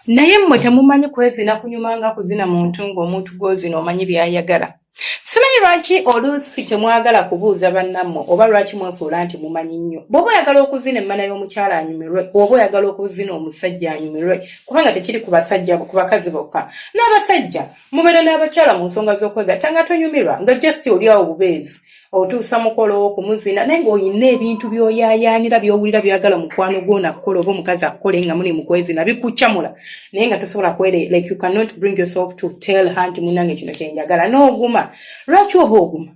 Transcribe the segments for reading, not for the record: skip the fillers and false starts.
naye mmwe temumanyi kwezina kunyumanga kuzina muntu ng'omuntu gw'ozina omanyi byayagala. Simanyi lwaki oluusi temwagala kubuuza bannammwe oba lwaki mwefuula nti mumanyi nnyo. Bw'oba oyagala okuzina emmana y'omukyala anyumirwe, oba oyagala okuzina omusajja anyumirwe, kubanga tekiri ku basajja ku bakazi bokka. N'abasajja mubeera n'abakyala mu nsonga z'okwegatta nga tonyumirwa nga just oli awo bubeezi. Otuusa mukolo okumuzina naye ng'olina ebintu by'oyaayaanira by'owulira byagala mukwano gwo nakukola oba omukazi akukole nga muli mu kwezina bikukyamula naye nga tosobola kwere, like you cannot bring yourself to tell her nti munnange kino kye njagala n'oguma. Lwaki oba oguma?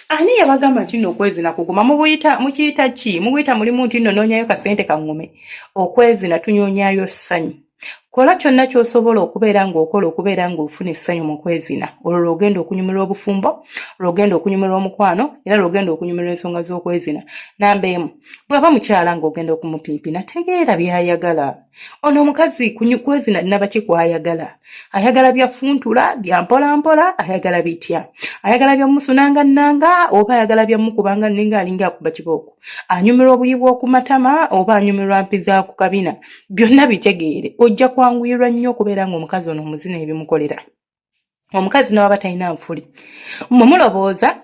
Ani yabagamba nti nno okwezina kuguma? Mukiyita ki? Muguyita mulimu nti nno noonyayo kasente kaŋŋume. Okwezina tunyoonyaayo ssanyu. Kola kyonna ky'osobola okubeera ng'okola okubeera ng'ofuna essanyu mu kwezina. Olwo lw'ogenda okunyumirwa obufumbo, lw'ogenda okunyumirwa omukwano, era lw'ogenda okunyumirwa ensonga z'okwezina. Namba emu, bw'aba mukyala ng'ogenda okumupiipina tegeera by'ayagala. Ono omukazi kwezina naba ki kw'ayagala? Ayagala bya funtula, bya mpolampola, ayagala bitya? Ayagala bya musunangannanga oba ayagala bya mukubanga nninga alinga akuba kibooko? Anyumirwa obuyi bw'okumatama oba anyumirwa mpiza ku kabina? Byonna bitegeere. Ojja kwanguyirwa nnyo okubeera ng'omukazi ono omuzina ebimukolera. Omukazi n'aba talina nfuli. Mmwe mulowooza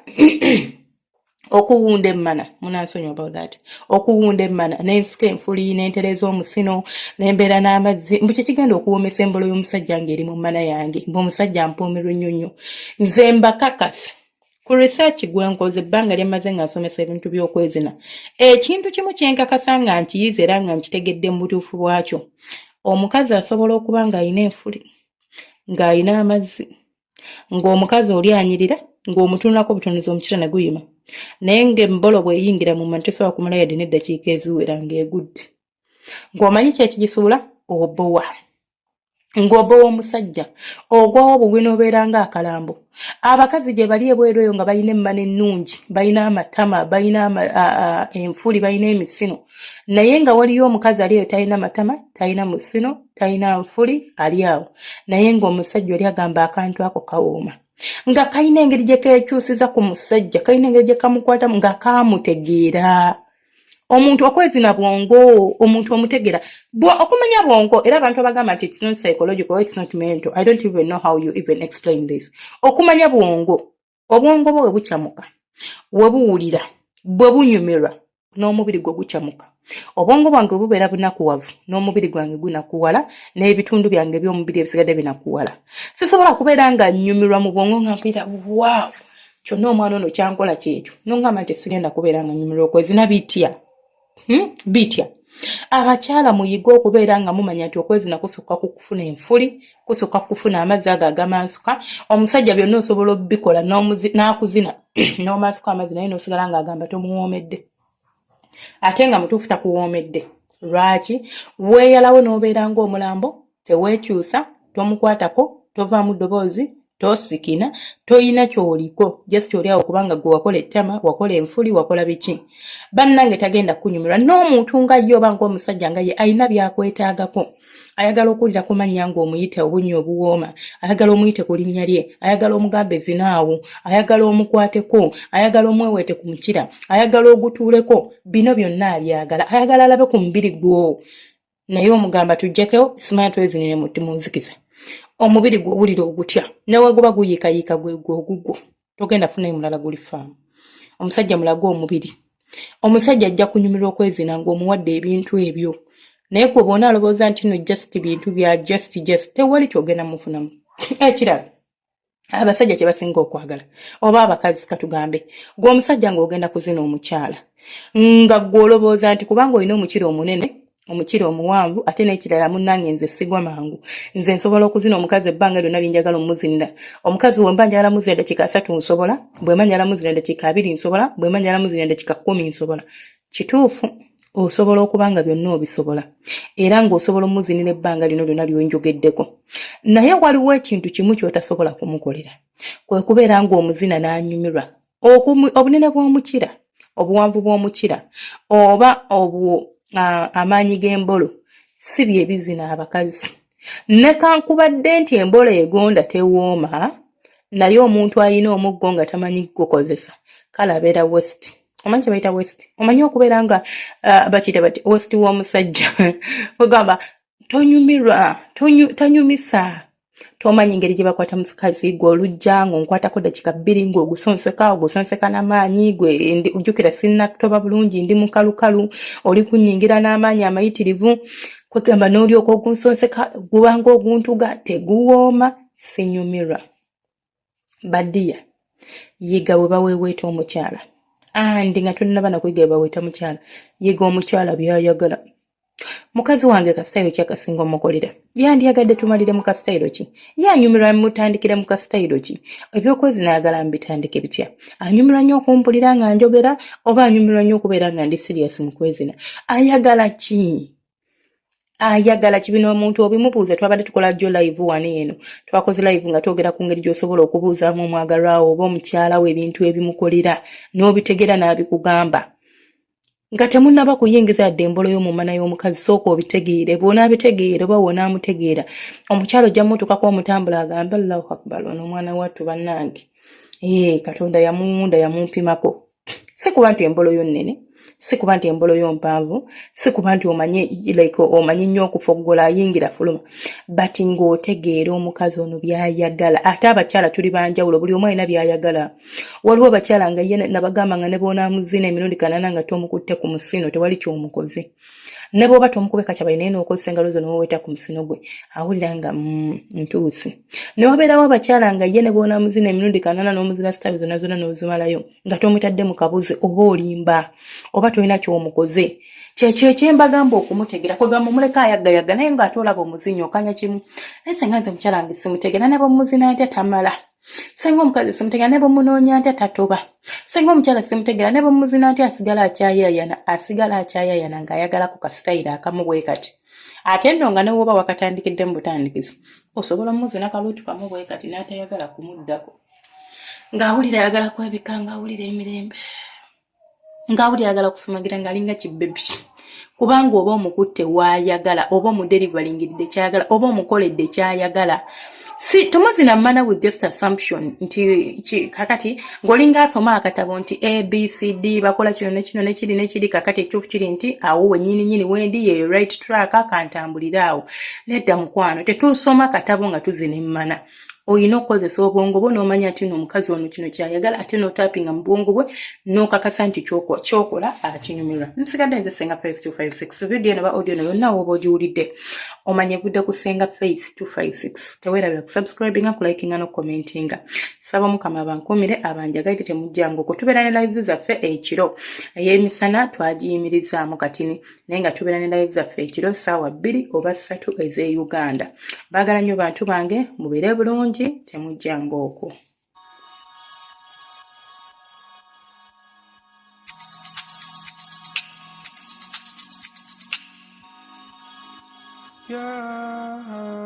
okuwunda emmana, munansonyi about that. Okuwunda emmana n'ensika enfuli n'entereza omusino n'embeera n'amazzi mbu kye kigenda okuwoomesa embolo y'omusajja ng'eri mu mmana yange, mbu omusajja ampuumirwa nnyo nnyo. Nze mbakakasa ku research gwe nkoze ebbanga lyamaze nga nsomesa ebintu by'okwezina, ekintu kimu kye nkakasa nga nkiyize era nga nkitegedde mu butuufu bwakyo. Omukazi asobola okuba ng'ayina enfuli, ng'ayina amazzi, ng'omukazi oli anyirira, ng'omutunulako butunuzi omukira ne guyima, naye ng'embolo bw'eyingira mu mmana tesobola kumala yadde n'eddakiika eziwera ng'egudde. Ng'omanyi ki ekigisuula? Obowa. Ng'obowa omusajja, ogwawo obugwi n'obeera ng'akalambo. Abakazi gye bali ebweru eyo nga balina emmana ennungi, balina amatama, balina enfuli, balina emisino. Naye nga waliyo omukazi ali eyo talina matama, talina musino, talina nfuli, ali awo. Naye ng'omusajja oli agamba akantu ako kawooma. Nga kalina engeri gye keekyusiza ku musajja, kalina engeri gye kamukwatamu nga kaamutegeera. Omuntu okwezina bwongo, omuntu omutegeera. Okumanya bwongo, era abantu abagamba nti it's not psychological, it's not mental. I don't even know how you even explain this. Okumanya bwongo, obwongo bwe bukyamuka, we buwulira, bwe bunyumirwa, n'omubiri gwe gukyamuka. Obwongo bwange bubeera bunakuwavu, n'omubiri gwange gunakuwala, n'ebitundu byange by'omubiri ebisigadde binakuwala. Sisobola kubeera nga nnyumirwa mu bwongo nga mpita wow, kyonna omwana ono kyankola kyekyo. N'ongamba nti sigenda kubeera nga nnyumirwa okwezina bitya. Bitya. Abakyala muyige okubeera nga mumanya nti okwezina kusukka kukufuna enfuli, kusukka kukufuna amazzi ago agamansuka. Omusajja byonna osobola obikola n'akuzina n'omansuka amazzi naye n'osigala ng'agamba tomuwoomedde. Ate nga mutuufu takuwoomedde. Lwaki? Weeyalawo n'obeera ng'omulambo, teweekyusa, tomukwatako, tovaamu ddoboozi, tosikina, toyina kyoliko, just oli awo kubanga gwe wakola ettama, wakola enfuli, wakola biki. Bannange tagenda kunyumirwa. N'omuntu nga ye oba ng'omusajja nga ye ayina byakwetaagako. Ayagala okuwulira ku mannya ng'omuyite obunnya obuwooma, ayagala omuyite ku linnya lye, ayagala omugambe zinaawo, ayagala omukwateko, ayagala omweweete ku mukira, ayagala ogutuuleko. Bino byonna abyagala, ayagala alabe ku mubiri gwo. Naye omugamba tujjekeo, simanyi twezinire mu munzikize. Omubiri gw'owulira ogutya, newe guba guyiikayiika gwe ogugwo, togenda funayo mulala guli faamu. Omusajja mulago omubiri. Omusajja ajja kunyumirwa okwezina ng'omuwadde ebintu ebyo. Naye gwe bw'ona alowooza nti no just bintu bya just tewali kyogenda mufunamu. Ekirala, abasajja kye basinga okwagala, oba abakazi katugambe, gwe omusajja ng'ogenda kuzina omukyala, nga gwe olowooza nti kubanga olina omukira omunene, omukira omuwanvu, ate n'ekirala munnange nze sigwa mangu. Nze nsobola okuzina omukazi ebbanga lyonna linjagala omuzinira. Omukazi bwe mba njagala muzina eddakiika 3 nsobola, bwe mba njagala muzina eddakiika 2 nsobola, bwe mba njagala muzina eddakiika 10 nsobola. Kituufu, osobola okuba nga byonna obisobola. Era ng'osobola omuzinira ebbanga lino lyonna ly'onjogeddeko. Naye waliwo ekintu kimu ky'otasobola kumukolera. Kwe kubeera ng'omuzina n'anyumirwa. Obunene bw'omukira, obuwanvu bw'omukira, oba amaanyi g'embolo si bye bizina abakazi. Ne kankubadde nti embolo egonda tewooma, naye omuntu ayina omuggo nga tamanyi kukozesa, kale abeera west. Omanyi kye bayita west? Omanyi okubeera nga bakiyita bati west w'omusajja. Ogamba tonyumirwa tanyumisa tomanyi engeri gye bakwata mukazi gwe olujja ng'onkwatako dakika 2 ng'ogusonseka n'amaanyi gwe ojjukira sinnakutoba bulungi ndi mukalukalu oli kunnyingira n'amaanyi amayitirivu kwegamba n'olyoka ogunsonseka gubanga oguntuga teguwooma sinyumirwa badiya yiga bwe baweeweeta omukyala andi nga tonnaba nakuyiga bwe baweeta mukyala yiga omukyala by'ayagala mukazi wange kasitayiro ki akasinga omukolera yandiyagadde tumalire mu kasitayiro ki yanyumirwa mutandikire mu kasitayiro ki ebyokwezi naagala mbitandike bitya anyumirwa nnyo okumpulira nga njogera oba anyumirwa nnyo okubeera nga ndi sirias mu kwezina ayagala ki bino omuntu obimubuuza twabadde tukola jjo live wano eno twakoze live nga twogera ku ngeri gy'osobola okubuuzaamu omwagalwawo oba omukyala we ebintu ebimukolera n'obitegera n'abikugamba nga temunnaba kuyingiza yadde embolo y'omumana y'omukazi sooka obitegeere bw'onaabitegeere oba wonaamutegeera omukyalo ojja mutuukako omutambula agambe Allahu akbar ono omwana wattu bannange Katonda yamuwunda yamumpimako si kuba nti embolo yo nnene si kuba nti embolo yo mpanvu si kuba nti omanyi nnyo okufoggola ayingira fuluma but ng'otegeera omukazi ono by'ayagala ate abakyala tuli banjawulo buli omu alina by'ayagala waliwo abakyala nga ye nabagamba nga ne bonaamuzina emirundi 8 nga tomukutte ku musino tewali ky'omukoze ne bw'oba tomukube kakyaba naye n'okozesa engalo zo n'oweeta ku musino gwe awulira nga ntuusi ne wabeerawo abakyala nga ye ne bonaamuzina emirundi 8 n'omuzina sitaayo zonna zonna n'ozimalayo nga tomutadde mu kabuzi oba olimba oba tolina ky'omukoze kyekyo kyembagamba okumutegera kwegamba omuleka ayaggayaga naye ng'ate olaba omuzinyi okanya kimu naye senga nze mukyala wange simutegera ne bw'omuzina ntya tamala senga omukazi simutegera ne bw'omunoonya ntya tatoba senga omukyala simutegera ne bw'omuzina ntya asigala akyayayana ng'ayagala ku kasitayiro akamu bwe kati ate nno nga ne bw'oba wakatandikidde mu butandikizi osobola omuzina kaluutu kamu bwe kati n'atayagala kumuddako ng'awulira ayagala kwebika ng'awulira emirembe ng'awulira ayagala kusumagira ng'alinga kibbebi kubanga oba omukutte waayagala oba omuderivalingiridde kyayagala oba omukoledde kyayagala si tomuzina mana with just assumption nti kakati ng'olinga asoma akatabo nti ABCD bakola kino nekino nekiri kakati ekituufu kiri nti awo wennyini wendi ye right track kantambuliraawo nedda mukwano tetusoma katabo nga tuzina emmana oyina okukozesa obwongo bwo n'omanya ati n'omukazi ono kino kyayagala ate n'otaapinga mu bwongo bwe n'okakasa nti kyokola akinyumirwa. Nsigadde nze Senga Faith 256 video naba audio no yonna woba ogiwulidde omanye budde ku Senga Faith 256 teweerabira kusubscribinga kulikinga n'okucommentinga. Saba Mukama abankumire abanjagaite temujjangu okutubeera ne lives zaffe ekiro ey'emisana twagiyimirizaamu katini naye nga tubeera ne lives zaffe ekiro ssaawa 2 oba 3 ez'e Uganda. Baagala nnyo bantu bange mubeere bulungi temujjangu okwo. Yeah.